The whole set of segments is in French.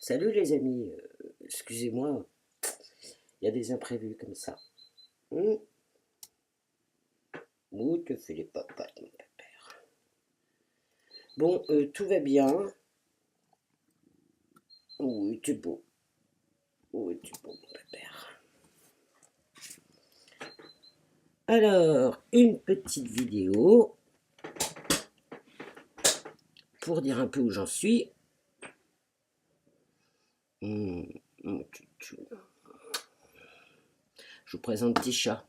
Salut les amis, excusez-moi, il y a des imprévus comme ça. Où te fait les papates, mon pépère? Bon, tout va bien. Oui, tu es beau. Oui, tu es beau, mon pépère. Alors, une petite vidéo pour dire un peu où j'en suis. Mon tutu. Je vous présente Tisha.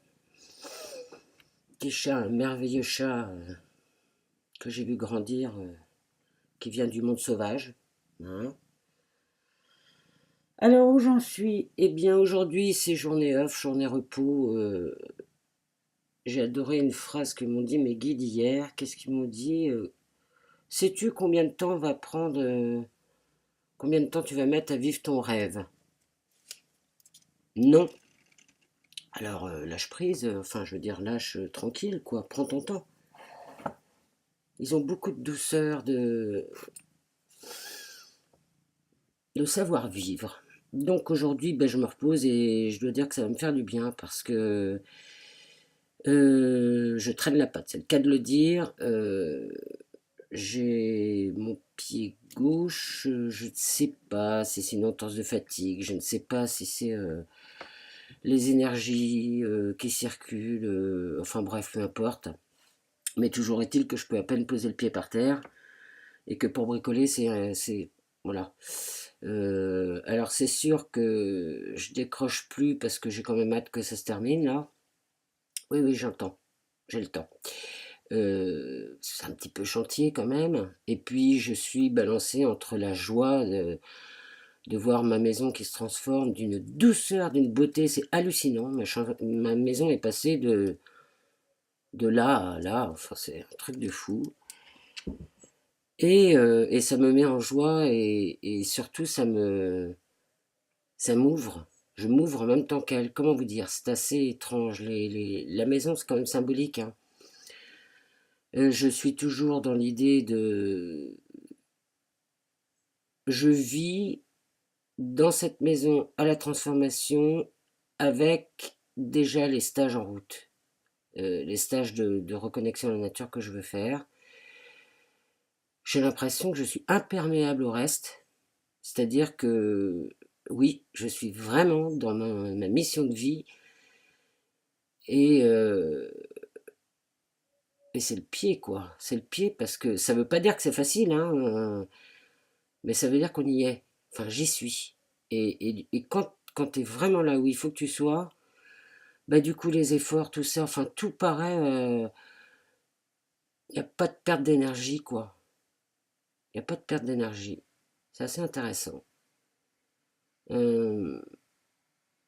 Tisha, un merveilleux chat que j'ai vu grandir, qui vient du monde sauvage. Hein. Alors où j'en suis? Eh bien aujourd'hui c'est journée off, journée repos. J'ai adoré une phrase que m'ont dit mes guides hier. Qu'est-ce qu'ils m'ont dit? Sais-tu combien de temps va prendre, combien de temps tu vas mettre à vivre ton rêve? Non. Alors lâche prise, enfin je veux dire lâche tranquille quoi, prends ton temps. Ils ont beaucoup de douceur, de savoir-vivre. Donc aujourd'hui ben, je me repose et je dois dire que ça va me faire du bien parce que je traîne la patte, c'est le cas de le dire. J'ai mon pied gauche, je ne sais pas si c'est une entorse de fatigue, je ne sais pas si c'est les énergies qui circulent, enfin bref, peu importe. Mais toujours est-il que je peux à peine poser le pied par terre et que pour bricoler, voilà. Alors c'est sûr que je décroche plus parce que j'ai quand même hâte que ça se termine là. Oui, oui, j'entends, j'ai le temps. C'est un petit peu chantier quand même. Et puis je suis balancé entre la joie de voir ma maison qui se transforme d'une douceur, d'une beauté, c'est hallucinant. Ma maison est passée de là à là, enfin c'est un truc de fou. Et ça me met en joie et surtout ça m'ouvre. Je m'ouvre en même temps qu'elle. Comment vous dire? C'est assez étrange. La maison c'est quand même symbolique. Hein. Je suis toujours dans l'idée de je vis dans cette maison à la transformation avec déjà les stages en route, les stages de reconnexion à la nature que je veux faire. J'ai l'impression que je suis imperméable au reste, c'est-à-dire que oui, je suis vraiment dans ma mission de vie et, euh, et c'est le pied quoi, c'est le pied parce que ça veut pas dire que c'est facile, hein, mais ça veut dire qu'on y est, enfin j'y suis. Et quand tu es vraiment là où il faut que tu sois, bah du coup les efforts, tout ça, enfin tout paraît, il n'y a pas de perte d'énergie quoi. Il n'y a pas de perte d'énergie. C'est assez intéressant. Euh,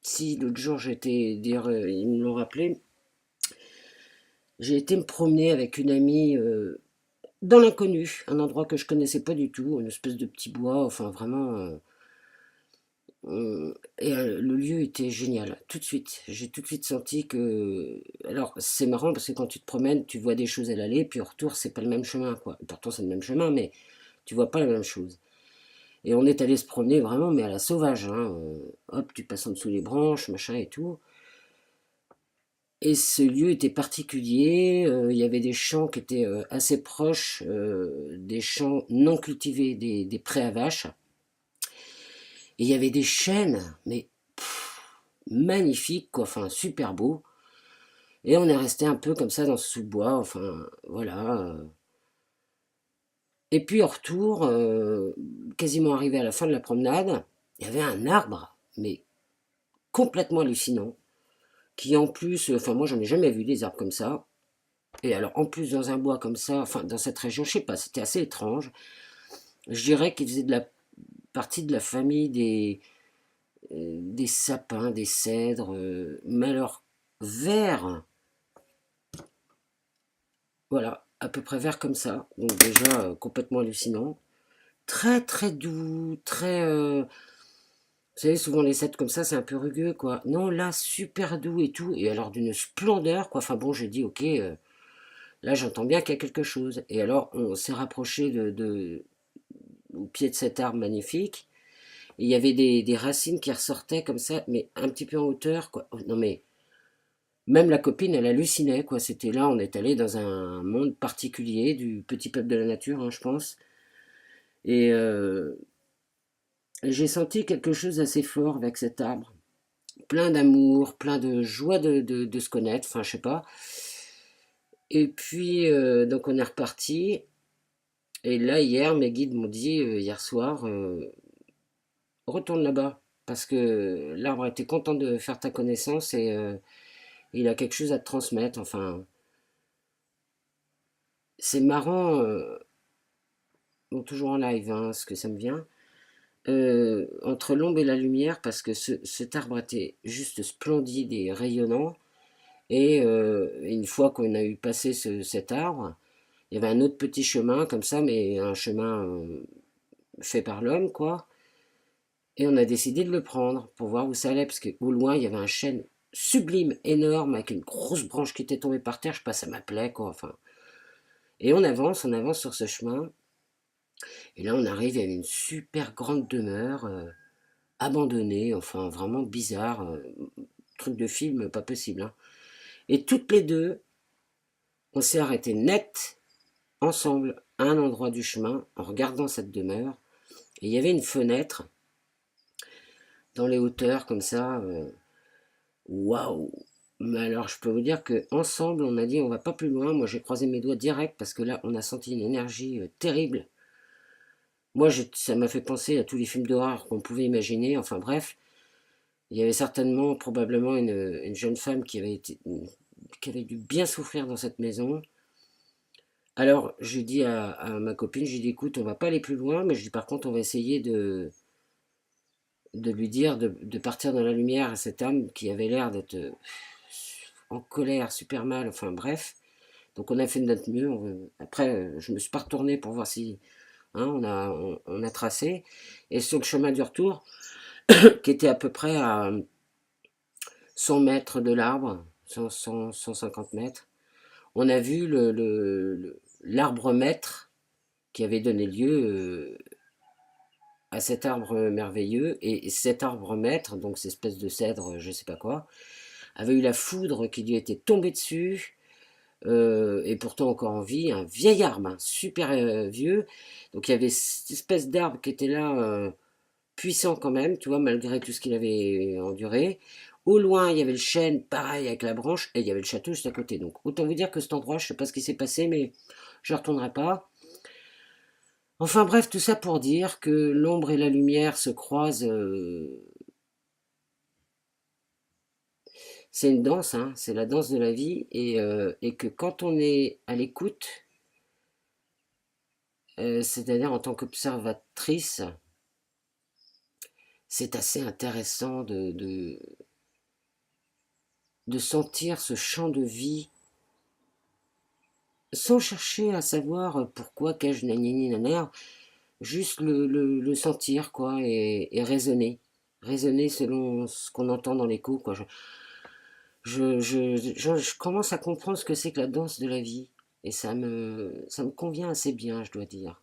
Si l'autre jour j'étais dire, ils me l'ont rappelé, j'ai été me promener avec une amie dans l'inconnu, un endroit que je connaissais pas du tout, une espèce de petit bois, enfin vraiment. Le lieu était génial, tout de suite. J'ai tout de suite senti que. Alors, c'est marrant parce que quand tu te promènes, tu vois des choses à l'aller, puis au retour, c'est pas le même chemin, quoi. Pourtant, c'est le même chemin, mais tu vois pas la même chose. Et on est allé se promener vraiment, mais à la sauvage, hein. Hop, tu passes en dessous les branches, machin et tout. Et ce lieu était particulier. Il y avait des champs qui étaient assez proches, des champs non cultivés, des prés à vaches. Et il y avait des chênes, mais magnifiques, quoi, enfin super beaux. Et on est resté un peu comme ça dans ce sous-bois, enfin voilà. Et puis au retour, quasiment arrivé à la fin de la promenade, il y avait un arbre, mais complètement hallucinant, qui en plus, enfin moi j'en ai jamais vu des arbres comme ça. Et alors en plus dans un bois comme ça, enfin dans cette région, je sais pas, c'était assez étrange. Je dirais qu'il faisait de la partie de la famille des sapins, des cèdres, mais alors vert, voilà, à peu près vert comme ça. Donc déjà complètement hallucinant. Très très doux, très... vous savez, souvent les cèdres comme ça, c'est un peu rugueux, quoi. Non, là, super doux et tout. Et alors d'une splendeur, quoi. Enfin bon, j'ai dit, ok, là j'entends bien qu'il y a quelque chose. Et alors on s'est rapproché au pied de cet arbre magnifique. Et il y avait des racines qui ressortaient comme ça, mais un petit peu en hauteur, quoi. Oh, non mais, même la copine, elle hallucinait, quoi. C'était là, on est allé dans un monde particulier du petit peuple de la nature, hein, je pense. Et j'ai senti quelque chose d'assez fort avec cet arbre. Plein d'amour, plein de joie de se connaître, enfin, je sais pas. Et puis, donc on est reparti. Et là, hier, mes guides m'ont dit, hier soir, retourne là-bas. Parce que l'arbre était content de faire ta connaissance et il a quelque chose à te transmettre. Enfin, c'est marrant, bon, toujours en live, hein, ce que ça me vient. Entre l'ombre et la lumière, parce que cet arbre était juste splendide et rayonnant. Et une fois qu'on a eu passé cet arbre, il y avait un autre petit chemin comme ça, mais un chemin fait par l'homme, quoi. Et on a décidé de le prendre pour voir où ça allait, parce qu'au loin, il y avait un chêne sublime, énorme, avec une grosse branche qui était tombée par terre. Je sais pas, ça m'appelait, quoi. Enfin. Et on avance sur ce chemin. Et là, on arrive à une super grande demeure, abandonnée, enfin, vraiment bizarre. Truc de film, pas possible, hein. Et toutes les deux, on s'est arrêté net, ensemble, à un endroit du chemin, en regardant cette demeure. Et il y avait une fenêtre dans les hauteurs, comme ça. Waouh! Mais alors, je peux vous dire que ensemble, on a dit on va pas plus loin. Moi, j'ai croisé mes doigts direct parce que là, on a senti une énergie terrible. Moi, ça m'a fait penser à tous les films d'horreur qu'on pouvait imaginer. Enfin bref, il y avait certainement, probablement, une jeune femme qui avait dû bien souffrir dans cette maison. Alors, j'ai dit à ma copine, j'ai dit écoute, on va pas aller plus loin, mais je dis par contre, on va essayer de lui dire de partir dans la lumière à cette âme qui avait l'air d'être en colère, super mal, enfin bref. Donc on a fait de notre mieux. Après, je me suis pas retourné pour voir si hein, on a tracé. Et sur le chemin du retour, qui était à peu près à 100 mètres de l'arbre, 150 mètres, on a vu l'arbre maître qui avait donné lieu à cet arbre merveilleux. Et cet arbre maître, donc cette espèce de cèdre, je sais pas quoi, avait eu la foudre qui lui était tombée dessus. Et pourtant encore en vie, un vieil arbre, hein, super vieux. Donc il y avait cette espèce d'arbre qui était là, puissant quand même, tu vois, malgré tout ce qu'il avait enduré. Au loin, il y avait le chêne, pareil, avec la branche, et il y avait le château juste à côté. Donc autant vous dire que cet endroit, je ne sais pas ce qui s'est passé, mais je ne retournerai pas. Enfin bref, tout ça pour dire que l'ombre et la lumière se croisent. C'est une danse, hein, c'est la danse de la vie, et que quand on est à l'écoute, c'est-à-dire en tant qu'observatrice, c'est assez intéressant de sentir ce champ de vie sans chercher à savoir pourquoi, qu'ai-je, nanani, naner, juste le sentir, quoi, et raisonner. Raisonner selon ce qu'on entend dans l'écho, quoi. Je commence à comprendre ce que c'est que la danse de la vie, et ça me convient assez bien, je dois dire.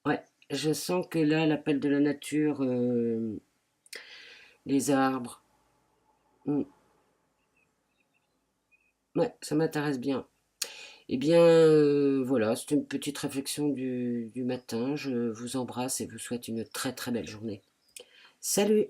Ouais, je sens que là, l'appel de la nature, les arbres, ouais, ça m'intéresse bien. Eh bien, voilà, c'était une petite réflexion du matin. Je vous embrasse et vous souhaite une très très belle journée. Salut!